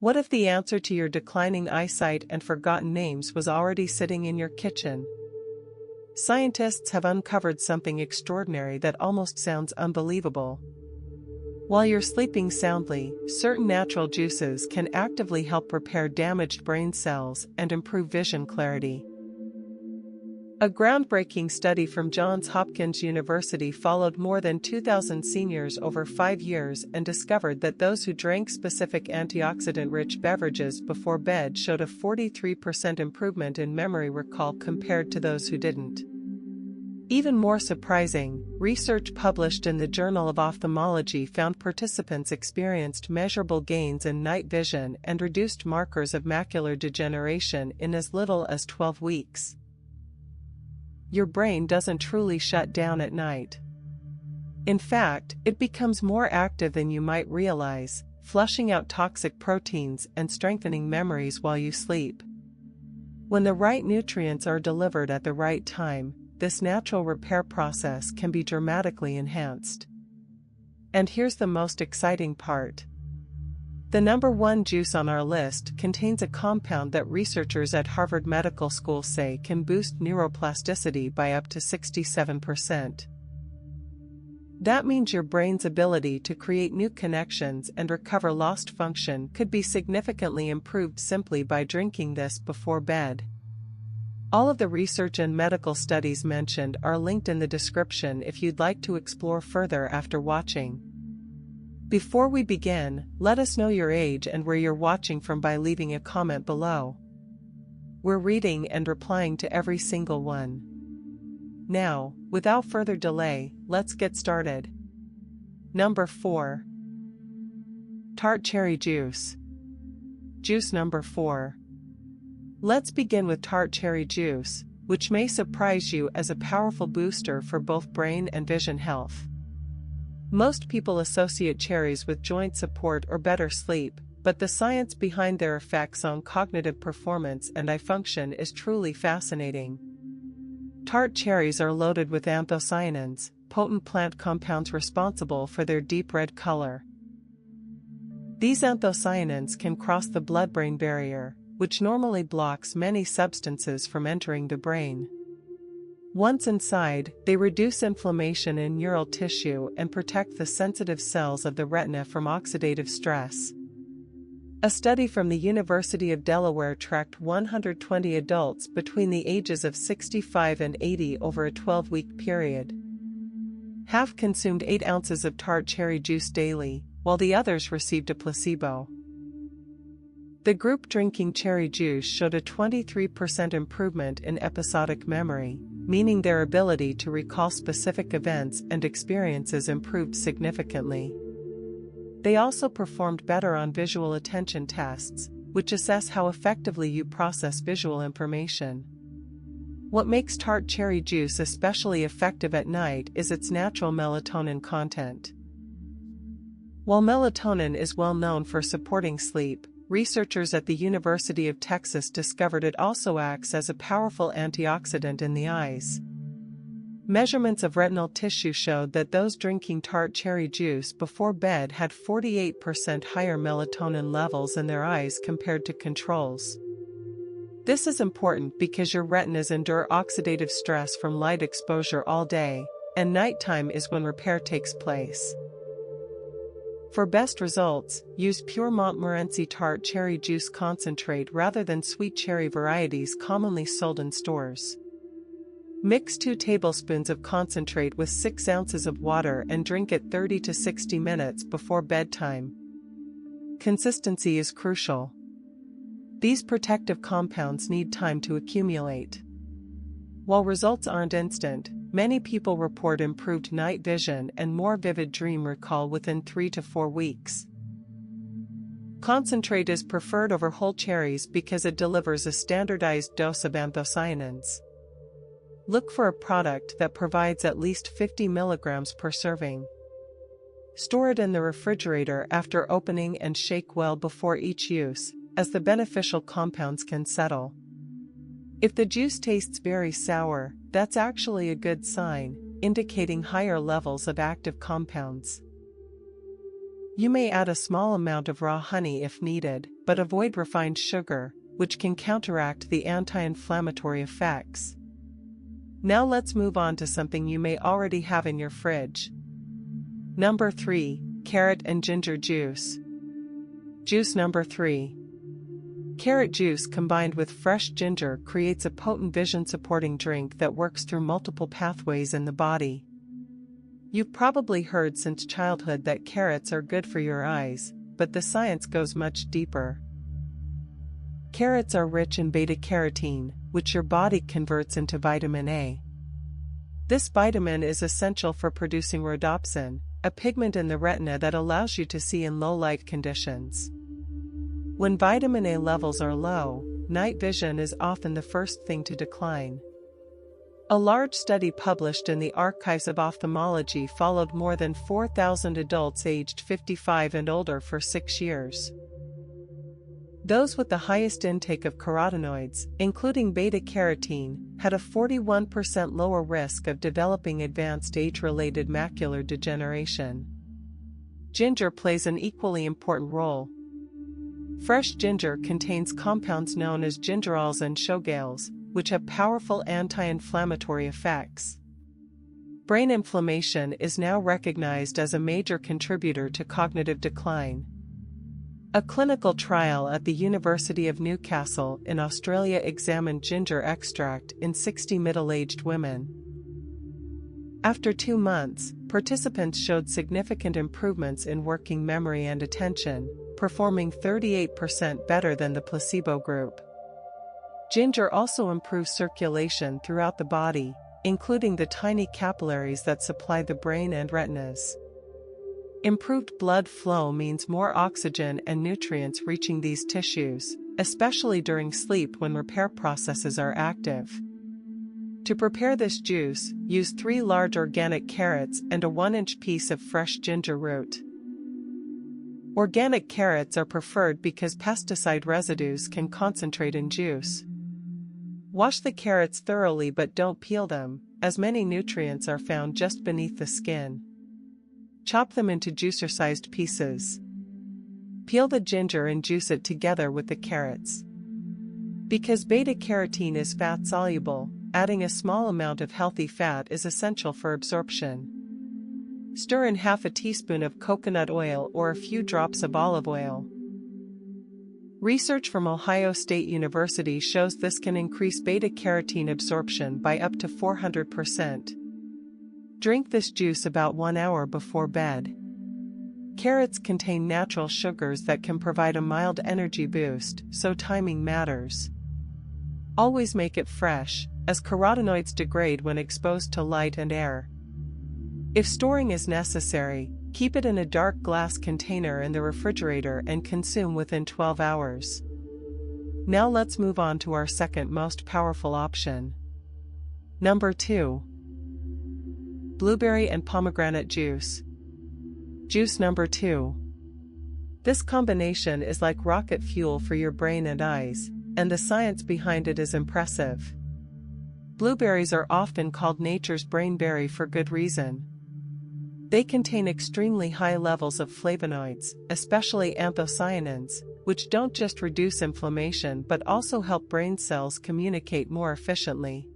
What if the answer to your declining eyesight and forgotten names was already sitting in your kitchen? Scientists have uncovered something extraordinary that almost sounds unbelievable. While you're sleeping soundly, certain natural juices can actively help repair damaged brain cells and improve vision clarity. A groundbreaking study from Johns Hopkins University followed more than 2,000 seniors over 5 years and discovered that those who drank specific antioxidant-rich beverages before bed showed a 43% improvement in memory recall compared to those who didn't. Even more surprising, research published in the Journal of Ophthalmology found participants experienced measurable gains in night vision and reduced markers of macular degeneration in as little as 12 weeks. Your brain doesn't truly shut down at night. In fact, it becomes more active than you might realize, flushing out toxic proteins and strengthening memories while you sleep. When the right nutrients are delivered at the right time, this natural repair process can be dramatically enhanced. And here's the most exciting part. The number one juice on our list contains a compound that researchers at Harvard Medical School say can boost neuroplasticity by up to 67%. That means your brain's ability to create new connections and recover lost function could be significantly improved simply by drinking this before bed. All of the research and medical studies mentioned are linked in the description if you'd like to explore further after watching. Before we begin, let us know your age and where you're watching from by leaving a comment below. We're reading and replying to every single one. Now, without further delay, let's get started. Number 4. Tart cherry juice. Juice number 4. Let's begin with tart cherry juice, which may surprise you as a powerful booster for both brain and vision health. Most people associate cherries with joint support or better sleep, but the science behind their effects on cognitive performance and eye function is truly fascinating. Tart cherries are loaded with anthocyanins, potent plant compounds responsible for their deep red color. These anthocyanins can cross the blood-brain barrier, which normally blocks many substances from entering the brain. Once inside, they reduce inflammation in neural tissue and protect the sensitive cells of the retina from oxidative stress. A study from the University of Delaware tracked 120 adults between the ages of 65 and 80 over a 12-week period. Half consumed 8 ounces of tart cherry juice daily, while the others received a placebo. The group drinking cherry juice showed a 23% improvement in episodic memory, meaning their ability to recall specific events and experiences improved significantly. They also performed better on visual attention tests, which assess how effectively you process visual information. What makes tart cherry juice especially effective at night is its natural melatonin content. While melatonin is well known for supporting sleep, researchers at the University of Texas discovered it also acts as a powerful antioxidant in the eyes. Measurements of retinal tissue showed that those drinking tart cherry juice before bed had 48% higher melatonin levels in their eyes compared to controls. This is important because your retinas endure oxidative stress from light exposure all day, and nighttime is when repair takes place. For best results, use pure Montmorency tart cherry juice concentrate rather than sweet cherry varieties commonly sold in stores. Mix 2 tablespoons of concentrate with 6 ounces of water and drink it 30 to 60 minutes before bedtime. Consistency is crucial. These protective compounds need time to accumulate. While results aren't instant, many people report improved night vision and more vivid dream recall within 3 to 4 weeks. Concentrate is preferred over whole cherries because it delivers a standardized dose of anthocyanins. Look for a product that provides at least 50 milligrams per serving. Store it in the refrigerator after opening and shake well before each use, as the beneficial compounds can settle. If the juice tastes very sour, that's actually a good sign, indicating higher levels of active compounds. You may add a small amount of raw honey if needed, but avoid refined sugar, which can counteract the anti-inflammatory effects. Now let's move on to something you may already have in your fridge. Number 3. Carrot and ginger juice. Juice number 3. Carrot juice combined with fresh ginger creates a potent vision-supporting drink that works through multiple pathways in the body. You've probably heard since childhood that carrots are good for your eyes, but the science goes much deeper. Carrots are rich in beta-carotene, which your body converts into vitamin A. This vitamin is essential for producing rhodopsin, a pigment in the retina that allows you to see in low light conditions. When vitamin A levels are low, night vision is often the first thing to decline. A large study published in the Archives of Ophthalmology followed more than 4,000 adults aged 55 and older for 6 years. Those with the highest intake of carotenoids, including beta-carotene, had a 41% lower risk of developing advanced age-related macular degeneration. Ginger plays an equally important role. Fresh ginger contains compounds known as gingerols and shogales, which have powerful anti-inflammatory effects. Brain inflammation is now recognized as a major contributor to cognitive decline. A clinical trial at the University of Newcastle in Australia examined ginger extract in 60 middle-aged women. After 2 months, participants showed significant improvements in working memory and attention, performing 38% better than the placebo group. Ginger also improves circulation throughout the body, including the tiny capillaries that supply the brain and retinas. Improved blood flow means more oxygen and nutrients reaching these tissues, especially during sleep when repair processes are active. To prepare this juice, use 3 large organic carrots and a 1-inch piece of fresh ginger root. Organic carrots are preferred because pesticide residues can concentrate in juice. Wash the carrots thoroughly but don't peel them, as many nutrients are found just beneath the skin. Chop them into juicer-sized pieces. Peel the ginger and juice it together with the carrots. Because beta-carotene is fat-soluble, adding a small amount of healthy fat is essential for absorption. Stir in half a teaspoon of coconut oil or a few drops of olive oil. Research from Ohio State University shows this can increase beta-carotene absorption by up to 400%. Drink this juice about 1 hour before bed. Carrots contain natural sugars that can provide a mild energy boost, so timing matters. Always make it fresh, as carotenoids degrade when exposed to light and air. If storing is necessary, keep it in a dark glass container in the refrigerator and consume within 12 hours. Now let's move on to our second most powerful option. Number 2. Blueberry and pomegranate juice. Juice number 2. This combination is like rocket fuel for your brain and eyes, and the science behind it is impressive. Blueberries are often called nature's brainberry for good reason. They contain extremely high levels of flavonoids, especially anthocyanins, which don't just reduce inflammation but also help brain cells communicate more efficiently.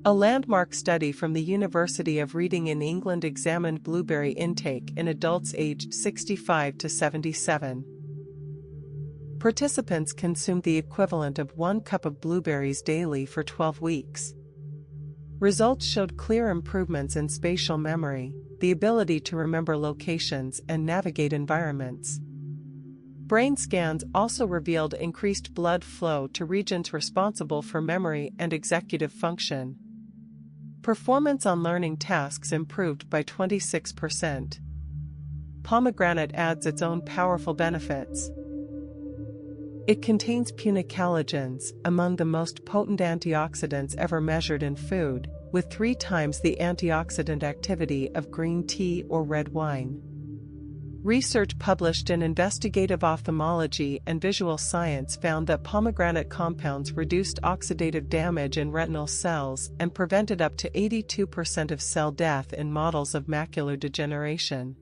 A landmark study from the University of Reading in England examined blueberry intake in adults aged 65 to 77. Participants consumed the equivalent of 1 cup of blueberries daily for 12 weeks. Results showed clear improvements in spatial memory, the ability to remember locations and navigate environments. Brain scans also revealed increased blood flow to regions responsible for memory and executive function. Performance on learning tasks improved by 26%. Pomegranate adds its own powerful benefits. It contains punicalagins, among the most potent antioxidants ever measured in food, with 3 times the antioxidant activity of green tea or red wine. Research published in Investigative Ophthalmology and Visual Science found that pomegranate compounds reduced oxidative damage in retinal cells and prevented up to 82% of cell death in models of macular degeneration.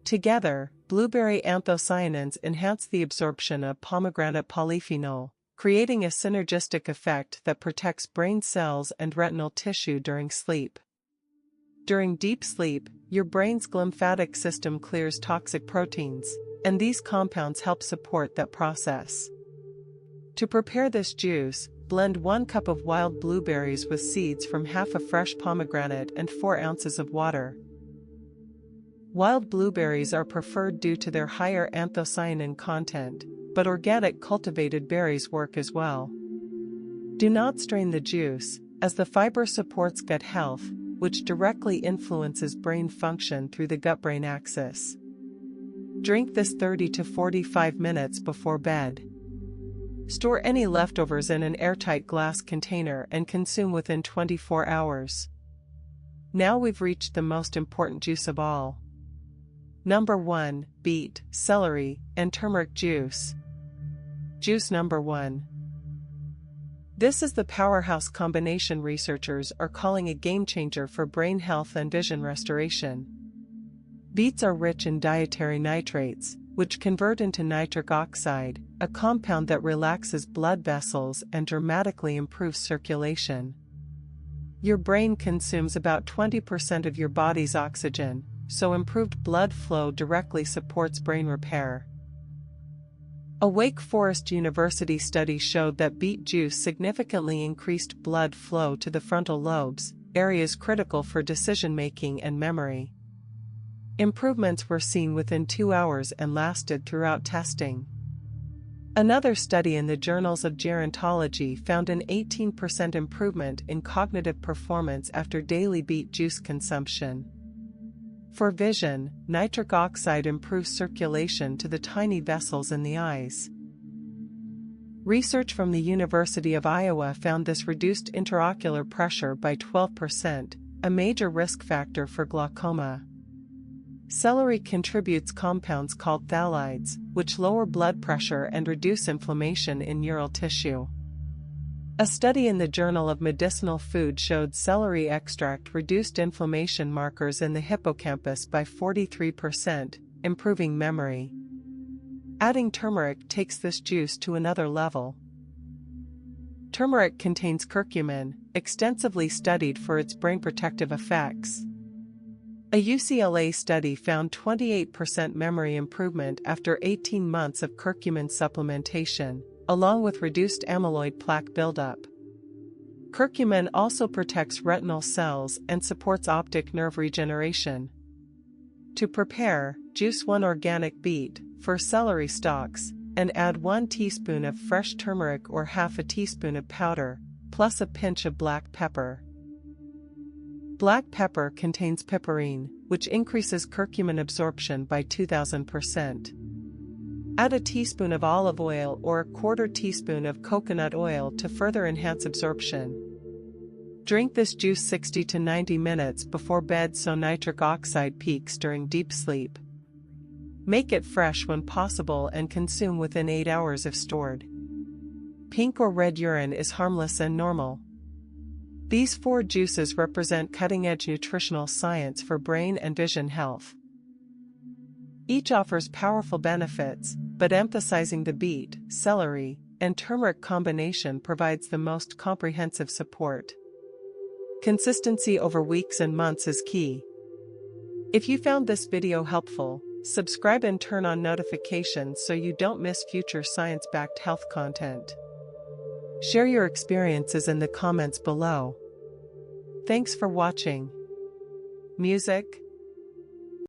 Together, blueberry anthocyanins enhance the absorption of pomegranate polyphenol, creating a synergistic effect that protects brain cells and retinal tissue during sleep. During deep sleep, your brain's glymphatic system clears toxic proteins, and these compounds help support that process. To prepare this juice, blend 1 cup of wild blueberries with seeds from half a fresh pomegranate and 4 ounces of water. Wild blueberries are preferred due to their higher anthocyanin content, but organic cultivated berries work as well. Do not strain the juice, as the fiber supports gut health, which directly influences brain function through the gut-brain axis. Drink this 30 to 45 minutes before bed. Store any leftovers in an airtight glass container and consume within 24 hours. Now we've reached the most important juice of all. Number 1, beet, celery, and turmeric juice. Juice number 1. This is the powerhouse combination researchers are calling a game-changer for brain health and vision restoration. Beets are rich in dietary nitrates, which convert into nitric oxide, a compound that relaxes blood vessels and dramatically improves circulation. Your brain consumes about 20% of your body's oxygen, so improved blood flow directly supports brain repair. A Wake Forest University study showed that beet juice significantly increased blood flow to the frontal lobes, areas critical for decision-making and memory. Improvements were seen within 2 hours and lasted throughout testing. Another study in the journals of gerontology found an 18% improvement in cognitive performance after daily beet juice consumption. For vision, nitric oxide improves circulation to the tiny vessels in the eyes. Research from the University of Iowa found this reduced intraocular pressure by 12%, a major risk factor for glaucoma. Celery contributes compounds called phthalides, which lower blood pressure and reduce inflammation in neural tissue. A study in the Journal of Medicinal Food showed celery extract reduced inflammation markers in the hippocampus by 43%, improving memory. Adding turmeric takes this juice to another level. Turmeric contains curcumin, extensively studied for its brain protective effects. A UCLA study found 28% memory improvement after 18 months of curcumin supplementation, along with reduced amyloid plaque buildup. Curcumin also protects retinal cells and supports optic nerve regeneration. To prepare, juice 1 organic beet, 4 celery stalks, and add 1 teaspoon of fresh turmeric or half a teaspoon of powder, plus a pinch of black pepper. Black pepper contains piperine, which increases curcumin absorption by 2000%. Add a teaspoon of olive oil or a 1/4 teaspoon of coconut oil to further enhance absorption. Drink this juice 60 to 90 minutes before bed so nitric oxide peaks during deep sleep. Make it fresh when possible and consume within 8 hours if stored. Pink or red urine is harmless and normal. These 4 juices represent cutting-edge nutritional science for brain and vision health. Each offers powerful benefits, but emphasizing the beet, celery, and turmeric combination provides the most comprehensive support. Consistency over weeks and months is key. If you found this video helpful, subscribe and turn on notifications so you don't miss future science-backed health content. Share your experiences in the comments below. Thanks for watching. Music,